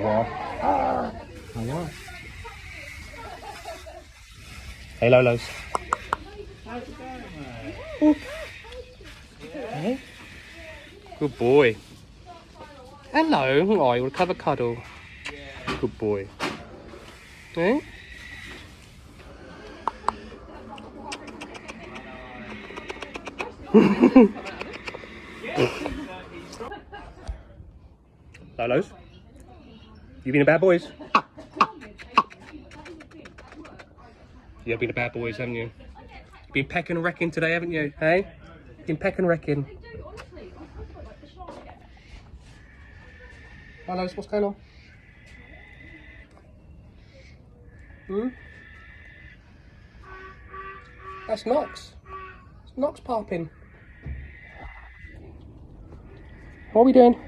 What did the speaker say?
while. Oh, yeah. Hey, Lolos. How's it going, mate? Hey. Good boy. Hello. Oh, you want to have a cuddle? Good boy. Hey. Lolos, you been a bad boys? You've been a bad boys, haven't you? Been pecking and wrecking today, haven't you? Hey? Been pecking and wrecking. Lolos, what's going on? Hmm? That's Nox. It's Nox popping. What are we doing?